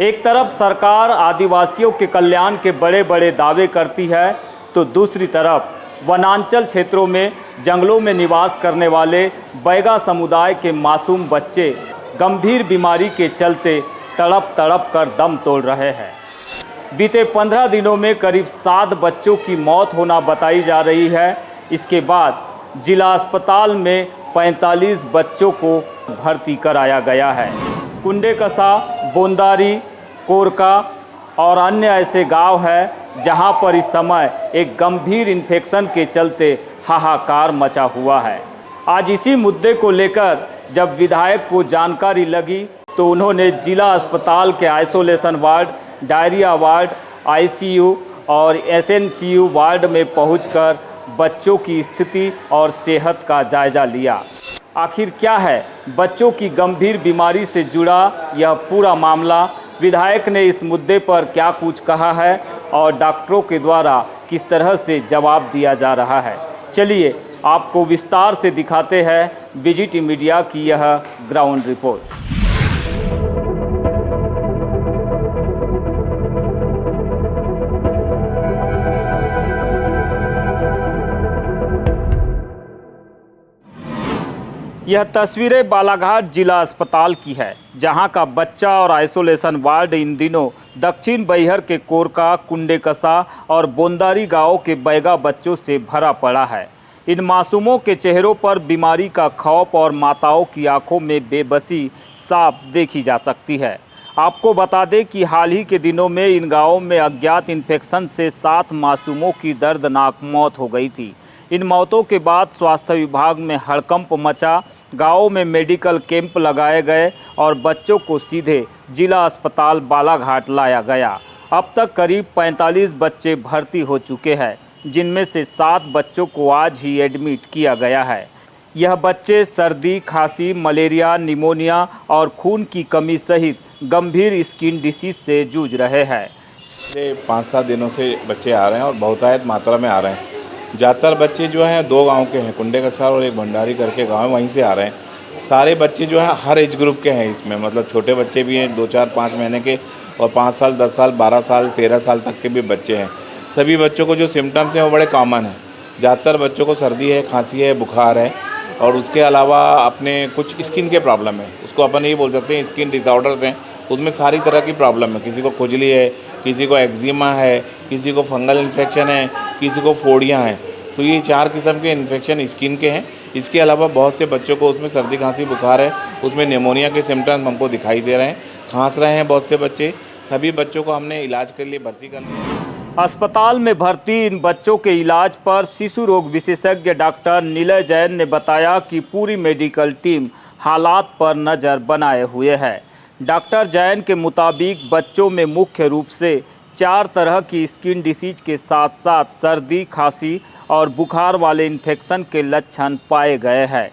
एक तरफ सरकार आदिवासियों के कल्याण के बड़े बड़े दावे करती है, तो दूसरी तरफ वनांचल क्षेत्रों में जंगलों में निवास करने वाले बैगा समुदाय के मासूम बच्चे गंभीर बीमारी के चलते तड़प तड़प कर दम तोड़ रहे हैं। बीते 15 दिनों में करीब 7 बच्चों की मौत होना बताई जा रही है। इसके बाद जिला अस्पताल में 45 बच्चों को भर्ती कराया गया है। कुंडेकसा, बोंदारी, कोरका और अन्य ऐसे गांव हैं जहां पर इस समय एक गंभीर इन्फेक्शन के चलते हाहाकार मचा हुआ है। आज इसी मुद्दे को लेकर जब विधायक को जानकारी लगी तो उन्होंने जिला अस्पताल के isolation ward, diarrhoea ward, ICU और एसएनसीयू वार्ड में पहुंचकर बच्चों की स्थिति और सेहत का जायजा लिया। आखिर क्या है बच्चों की गंभीर बीमारी से जुड़ा यह पूरा मामला, विधायक ने इस मुद्दे पर क्या कुछ कहा है और डॉक्टरों के द्वारा किस तरह से जवाब दिया जा रहा है, चलिए आपको विस्तार से दिखाते हैं बीजीटी मीडिया की यह ग्राउंड रिपोर्ट। यह तस्वीरें बालाघाट जिला अस्पताल की है, जहां का बच्चा और आइसोलेशन वार्ड इन दिनों दक्षिण बैहर के कोरका, कुंडेकसा और बोंदारी गांवों के बैगा बच्चों से भरा पड़ा है। इन मासूमों के चेहरों पर बीमारी का खौफ और माताओं की आंखों में बेबसी साफ देखी जा सकती है। आपको बता दें कि हाल ही के दिनों में इन गाँवों में अज्ञात इन्फेक्शन से 7 मासूमों की दर्दनाक मौत हो गई थी। इन मौतों के बाद स्वास्थ्य विभाग में हड़कंप मचा, गाँवों में मेडिकल कैंप लगाए गए और बच्चों को सीधे जिला अस्पताल बालाघाट लाया गया। अब तक करीब 45 बच्चे भर्ती हो चुके हैं, जिनमें से 7 बच्चों को आज ही एडमिट किया गया है। यह बच्चे सर्दी, खांसी, मलेरिया, निमोनिया और खून की कमी सहित गंभीर स्किन डिसीज से जूझ रहे हैं। 5-7 दिनों से बच्चे आ रहे हैं और बहुतायत मात्रा में आ रहे हैं। ज़्यादातर बच्चे जो हैं 2 गांव के हैं, कुंडेकसा और एक भंडारी करके गांव है, वहीं से आ रहे हैं। सारे बच्चे जो हैं हर एज ग्रुप के हैं इसमें, मतलब छोटे बच्चे भी हैं 2, 4, 5 महीने के और 5 साल, 10 साल, 12 साल, 13 साल तक के भी बच्चे हैं। सभी बच्चों को जो सिम्टम्स हैं वो बड़े कॉमन हैं। ज़्यादातर बच्चों को सर्दी है, खांसी है, बुखार है और उसके अलावा अपने कुछ स्किन के प्रॉब्लम है, उसको अपन ये बोल सकते हैं स्किन डिसऑर्डर्स हैं। उसमें सारी तरह की प्रॉब्लम है, किसी को खुजली है, किसी को एक्जिमा है, किसी को फंगल इन्फेक्शन है, किसी को फोड़ियाँ हैं। तो ये 4 किस्म के इन्फेक्शन स्किन के हैं। इसके अलावा बहुत से बच्चों को उसमें सर्दी, खांसी, बुखार है, उसमें निमोनिया के सिम्टम्स हमको दिखाई दे रहे हैं, खांस रहे हैं बहुत से बच्चे। सभी बच्चों को हमने इलाज के लिए भर्ती कर लिया। अस्पताल में भर्ती इन बच्चों के इलाज पर शिशु रोग विशेषज्ञ डॉक्टर नीलय जैन ने बताया कि पूरी मेडिकल टीम हालात पर नज़र बनाए हुए है। डॉक्टर जैन के मुताबिक बच्चों में मुख्य रूप से 4 तरह की स्किन डिसीज के साथ साथ सर्दी, खांसी और बुखार वाले इन्फेक्शन के लक्षण पाए गए हैं।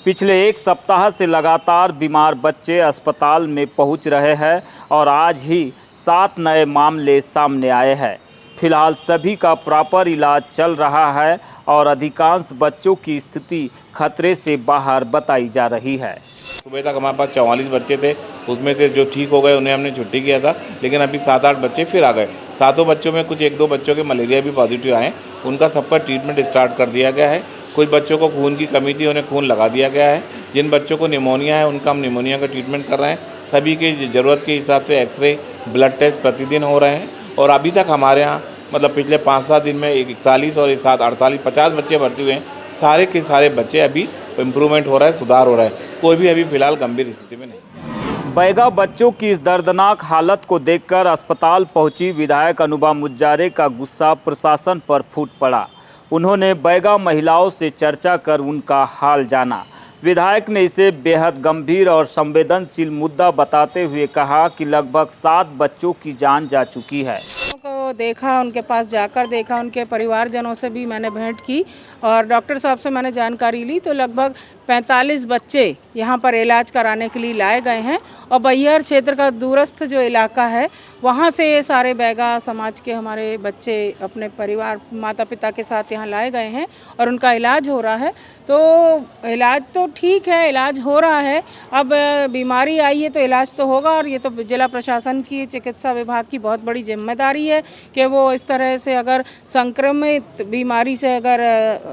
पिछले 1 सप्ताह से लगातार बीमार बच्चे अस्पताल में पहुंच रहे हैं और आज ही 7 नए मामले सामने आए हैं। फिलहाल सभी का प्रॉपर इलाज चल रहा है और अधिकांश बच्चों की स्थिति खतरे से बाहर बताई जा रही है। सुबह तक हमारे पास 44 बच्चे थे, उसमें से जो ठीक हो गए उन्हें हमने छुट्टी किया था, लेकिन अभी 7-8 बच्चे फिर आ गए। 7 बच्चों में कुछ 1-2 बच्चों के मलेरिया भी पॉजिटिव आए, उनका सबका ट्रीटमेंट स्टार्ट कर दिया गया है। कुछ बच्चों को खून की कमी थी, उन्हें खून लगा दिया गया है। जिन बच्चों को निमोनिया है उनका हम निमोनिया का ट्रीटमेंट कर रहे हैं। सभी की ज़रूरत के हिसाब से एक्सरे, ब्लड टेस्ट प्रतिदिन हो रहे हैं और अभी तक हमारे यहाँ मतलब पिछले 5-7 दिन में 41 और 7, 48, 50 बच्चे भर्ती हुए हैं। सारे के सारे बच्चे अभी इम्प्रूवमेंट हो रहा है, सुधार हो रहा है, कोई भी अभी फिलहाल गंभीर स्थिति में नहीं। बैगा बच्चों की इस दर्दनाक हालत को देखकर अस्पताल पहुंची विधायक अनुबा मुज्जारे का गुस्सा प्रशासन पर फूट पड़ा। उन्होंने बैगा महिलाओं से चर्चा कर उनका हाल जाना। विधायक ने इसे बेहद गंभीर और संवेदनशील मुद्दा बताते हुए कहा कि लगभग 7 बच्चों की जान जा चुकी है। को देखा, उनके पास जाकर देखा, उनके परिवारजनों से भी मैंने भेंट की और डॉक्टर साहब से मैंने जानकारी ली तो लगभग 45 बच्चे यहाँ पर इलाज कराने के लिए लाए गए हैं और बैहर क्षेत्र का दूरस्थ जो इलाका है वहाँ से ये सारे बैगा समाज के हमारे बच्चे अपने परिवार माता पिता के साथ यहाँ लाए गए हैं और उनका इलाज हो रहा है। तो इलाज तो ठीक है, इलाज हो रहा है। अब बीमारी आई है तो इलाज तो होगा और ये तो जिला प्रशासन की, चिकित्सा विभाग की बहुत बड़ी जिम्मेदारी है कि वो इस तरह से अगर संक्रमित बीमारी से अगर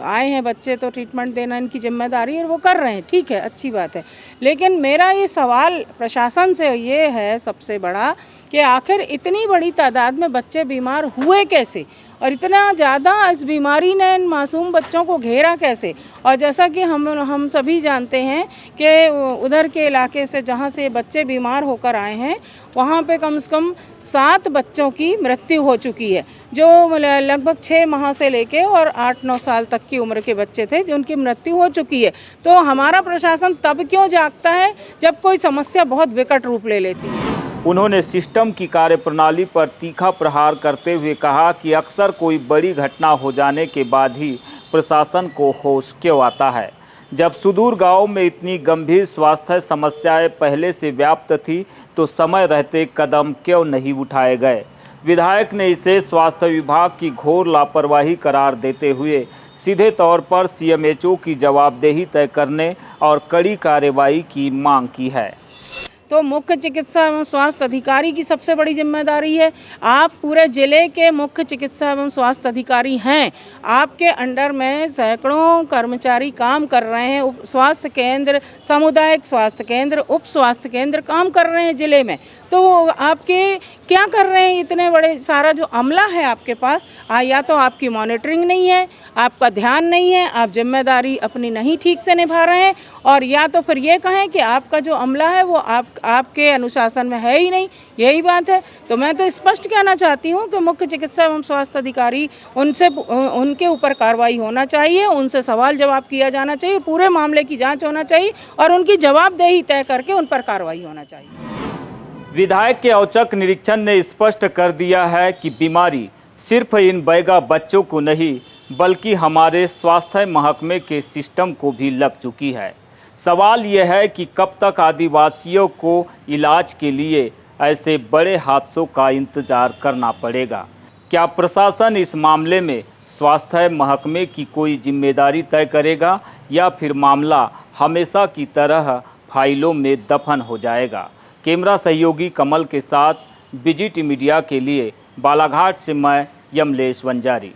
आए हैं बच्चे तो ट्रीटमेंट देना इनकी जिम्मेदारी है, वो कर रहे हैं, ठीक है, अच्छी बात है। लेकिन मेरा ये सवाल प्रशासन से ये है सबसे बड़ा कि आखिर इतनी बड़ी तादाद में बच्चे बीमार हुए कैसे और इतना ज़्यादा इस बीमारी ने इन मासूम बच्चों को घेरा कैसे। और जैसा कि हम सभी जानते हैं कि उधर के इलाके से जहाँ से बच्चे बीमार होकर आए हैं वहाँ पे कम से कम 7 बच्चों की मृत्यु हो चुकी है, जो लगभग 6 माह से लेके और 8-9 साल तक की उम्र के बच्चे थे जो उनकी मृत्यु हो चुकी है। तो हमारा प्रशासन तब क्यों जागता है जब कोई समस्या बहुत विकट रूप ले लेती है। उन्होंने सिस्टम की कार्यप्रणाली पर तीखा प्रहार करते हुए कहा कि अक्सर कोई बड़ी घटना हो जाने के बाद ही प्रशासन को होश क्यों आता है, जब सुदूर गांव में इतनी गंभीर स्वास्थ्य समस्याएं पहले से व्याप्त थी तो समय रहते कदम क्यों नहीं उठाए गए। विधायक ने इसे स्वास्थ्य विभाग की घोर लापरवाही करार देते हुए सीधे तौर पर CMHO की जवाबदेही तय करने और कड़ी कार्रवाई की मांग की है। तो मुख्य चिकित्सा एवं स्वास्थ्य अधिकारी की सबसे बड़ी जिम्मेदारी है। आप पूरे ज़िले के मुख्य चिकित्सा एवं स्वास्थ्य अधिकारी हैं, आपके अंडर में सैकड़ों कर्मचारी काम कर रहे हैं। उप स्वास्थ्य केंद्र, सामुदायिक स्वास्थ्य केंद्र, उप स्वास्थ्य केंद्र काम कर रहे हैं ज़िले में। तो आपके क्या कर रहे हैं इतने बड़े सारा जो अमला है आपके पास, या तो आपकी मॉनिटरिंग नहीं है, आपका ध्यान नहीं है, आप जिम्मेदारी अपनी नहीं ठीक से निभा रहे हैं, और या तो फिर ये कहें कि आपका जो अमला है वो आपके अनुशासन में है ही नहीं। यही बात है। तो मैं तो स्पष्ट कहना चाहती हूँ कि मुख्य चिकित्सा एवं स्वास्थ्य अधिकारी उनके ऊपर कार्रवाई होना चाहिए, उनसे सवाल जवाब किया जाना चाहिए, पूरे मामले की जांच होना चाहिए और उनकी जवाबदेही तय करके उन पर कार्रवाई होना चाहिए। विधायक के औचक निरीक्षण ने स्पष्ट कर दिया है कि बीमारी सिर्फ इन बैगा बच्चों को नहीं बल्कि हमारे स्वास्थ्य महकमे के सिस्टम को भी लग चुकी है। सवाल यह है कि कब तक आदिवासियों को इलाज के लिए ऐसे बड़े हादसों का इंतजार करना पड़ेगा। क्या प्रशासन इस मामले में स्वास्थ्य महकमे की कोई जिम्मेदारी तय करेगा या फिर मामला हमेशा की तरह फाइलों में दफन हो जाएगा। कैमरा सहयोगी कमल के साथ BGT मीडिया के लिए बालाघाट से मैं यमलेश वंजारी।